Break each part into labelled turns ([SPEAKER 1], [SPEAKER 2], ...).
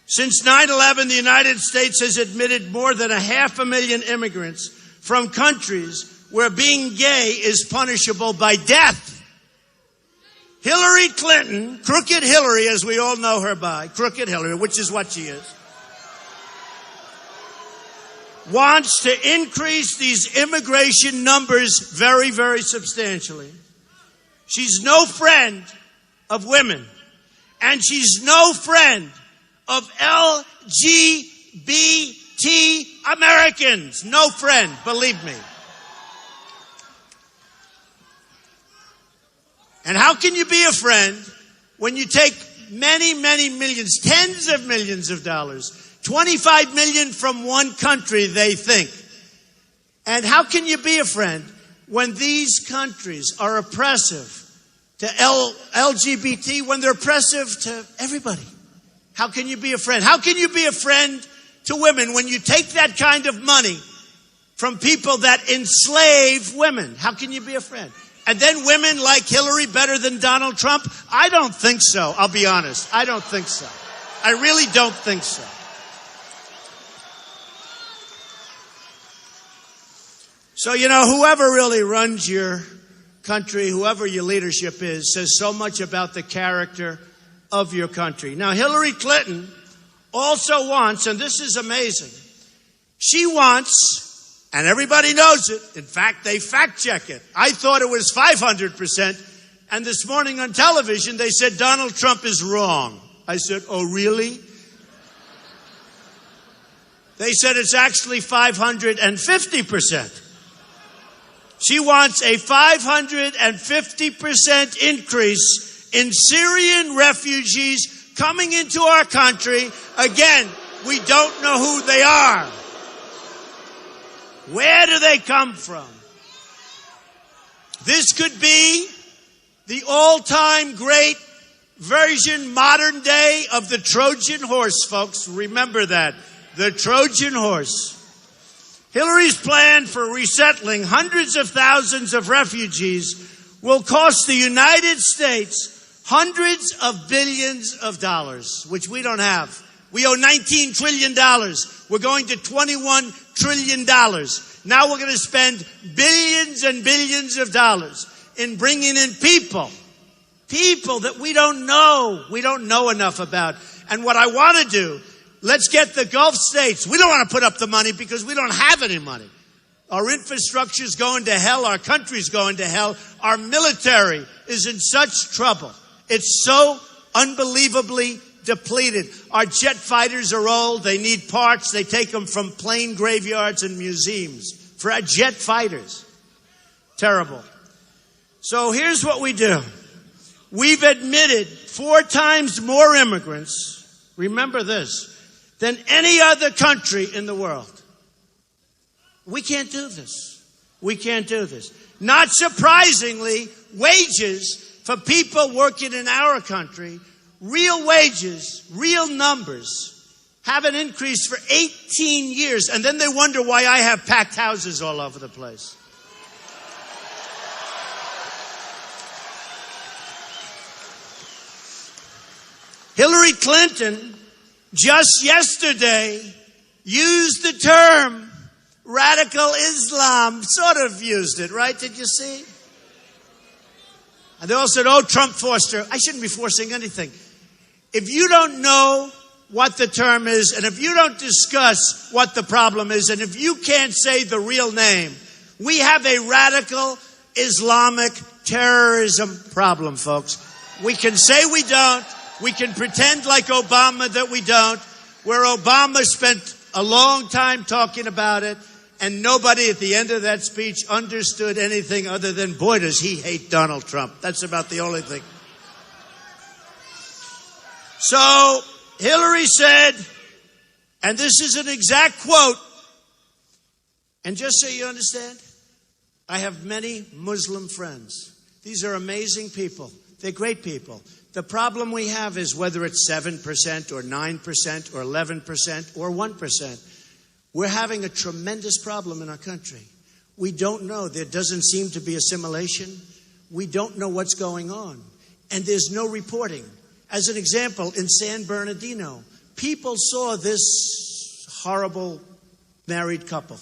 [SPEAKER 1] Since 9/11, the United States has admitted more than 500,000 immigrants from countries where being gay is punishable by death. Hillary Clinton, Crooked Hillary, as we all know her by, Crooked Hillary, which is what she is, wants to increase these immigration numbers very, very substantially. She's no friend of women, and she's no friend of LGBT Americans. No friend, believe me. And how can you be a friend when you take many, many millions, tens of millions of dollars, 25 million from one country, they think? And how can you be a friend when these countries are oppressive to LGBT, when they're oppressive to everybody? How can you be a friend? How can you be a friend to women when you take that kind of money from people that enslave women? How can you be a friend? And then women like Hillary better than Donald Trump? I don't think so. I'll be honest. I don't think so. I really don't think so. So, whoever really runs your country, whoever your leadership is, says so much about the character of your country. Now, Hillary Clinton also wants, and this is amazing, she wants, and everybody knows it. In fact, they fact check it. I thought it was 500%. And this morning on television, they said Donald Trump is wrong. I said, oh, really? They said it's actually 550%. She wants a 550% increase in Syrian refugees coming into our country. Again, we don't know who they are. Where do they come from? This could be the all-time great version, modern day, of the Trojan horse, folks. Remember that. The Trojan horse. Hillary's plan for resettling hundreds of thousands of refugees will cost the United States hundreds of billions of dollars, which we don't have. We owe $19 trillion. We're going to $21 trillion. Now we're going to spend billions and billions of dollars in bringing in people that we don't know enough about. And what I want to do, let's get the Gulf states. We don't want to put up the money because we don't have any money. Our infrastructure's going to hell. Our country's going to hell. Our military is in such trouble. It's so unbelievably depleted. Our jet fighters are old. They need parts. They take them from plane graveyards and museums for our jet fighters. Terrible. So here's what we do. We've admitted 4 times more immigrants, remember this, than any other country in the world. We can't do this. We can't do this. Not surprisingly, wages for people working in our country, real wages, real numbers, haven't increased for 18 years. And then they wonder why I have packed houses all over the place. Hillary Clinton just yesterday used the term radical Islam, sort of used it, right? Did you see? And they all said, oh, Trump forced her. I shouldn't be forcing anything. If you don't know what the term is, and if you don't discuss what the problem is, and if you can't say the real name, we have a radical Islamic terrorism problem, folks. We can say we don't. We can pretend like Obama that we don't, where Obama spent a long time talking about it, and nobody at the end of that speech understood anything other than, boy, does he hate Donald Trump. That's about the only thing. So Hillary said, and this is an exact quote, and just so you understand, I have many Muslim friends. These are amazing people. They're great people. The problem we have is whether it's 7% or 9% or 11% or 1%. We're having a tremendous problem in our country. We don't know. There doesn't seem to be assimilation. We don't know what's going on. And there's no reporting. As an example, in San Bernardino, people saw this horrible married couple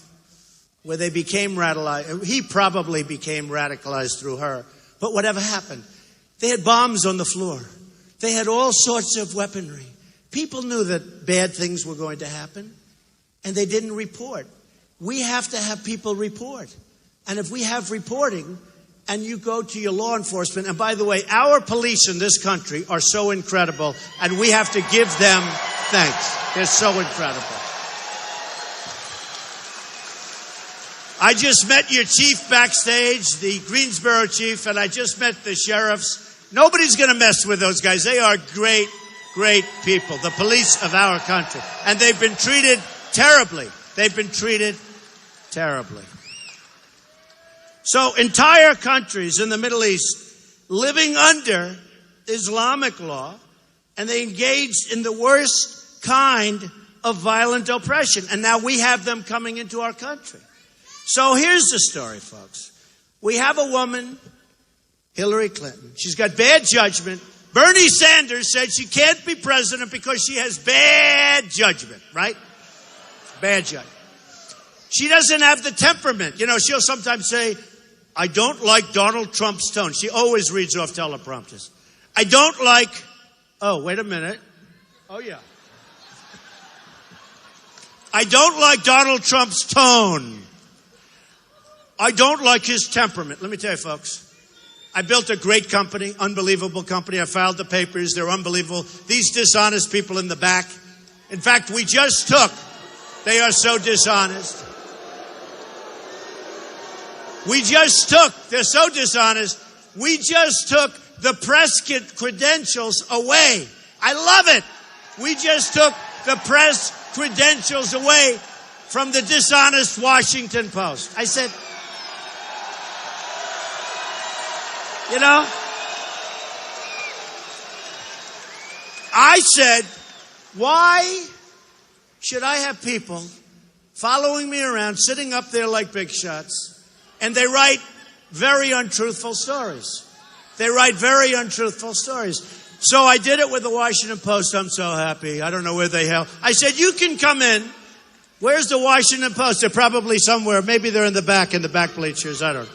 [SPEAKER 1] where they became radicalized. He probably became radicalized through her. But whatever happened, they had bombs on the floor. They had all sorts of weaponry. People knew that bad things were going to happen, and they didn't report. We have to have people report. And if we have reporting, and you go to your law enforcement, and by the way, our police in this country are so incredible, and we have to give them thanks. They're so incredible. I just met your chief backstage, the Greensboro chief, and I just met the sheriffs. Nobody's going to mess with those guys. They are great, great people, the police of our country. And they've been treated terribly. They've been treated terribly. So entire countries in the Middle East living under Islamic law, and they engaged in the worst kind of violent oppression. And now we have them coming into our country. So here's the story, folks. We have a woman, Hillary Clinton. She's got bad judgment. Bernie Sanders said she can't be president because she has bad judgment, right? Bad judgment. She doesn't have the temperament. You know, she'll sometimes say, I don't like Donald Trump's tone. She always reads off teleprompters. I don't like, oh, wait a minute. Oh, yeah. I don't like Donald Trump's tone. I don't like his temperament. Let me tell you, folks. I built a great company, unbelievable company. I filed the papers. They're unbelievable. These dishonest people in the back. In fact, we just took, they are so dishonest. They're so dishonest, we just took the press credentials away. I love it. We just took the press credentials away from the dishonest Washington Post. I said, you know, I said, why should I have people following me around, sitting up there like big shots, and they write very untruthful stories. They write very untruthful stories. So I did it with the Washington Post. I'm so happy. I don't know where they held. I said, you can come in. Where's the Washington Post? They're probably somewhere. Maybe they're in the back bleachers. I don't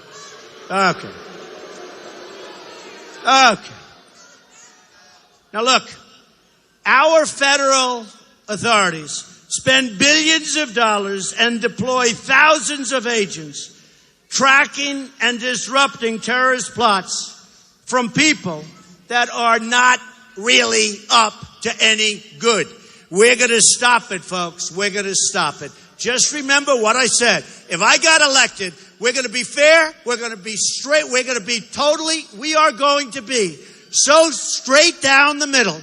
[SPEAKER 1] know. Okay. Now look, our federal authorities spend billions of dollars and deploy thousands of agents tracking and disrupting terrorist plots from people that are not really up to any good. We're going to stop it, folks. We're going to stop it. Just remember what I said. If I got elected, we're going to be fair. We're going to be straight. We are going to be so straight down the middle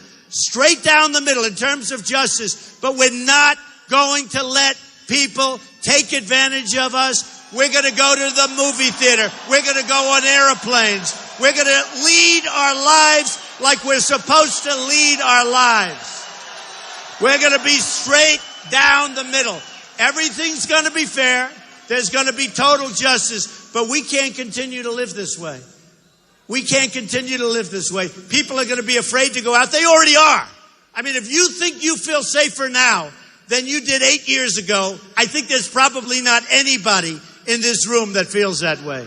[SPEAKER 1] in terms of justice, but we're not going to let people take advantage of us. We're going to go to the movie theater. We're going to go on airplanes. We're going to lead our lives like we're supposed to lead our lives. We're going to be straight down the middle. Everything's going to be fair. There's going to be total justice. But we can't continue to live this way. We can't continue to live this way. People are going to be afraid to go out. They already are. I mean, if you think you feel safer now than you did 8 years ago, I think there's probably not anybody in this room that feels that way.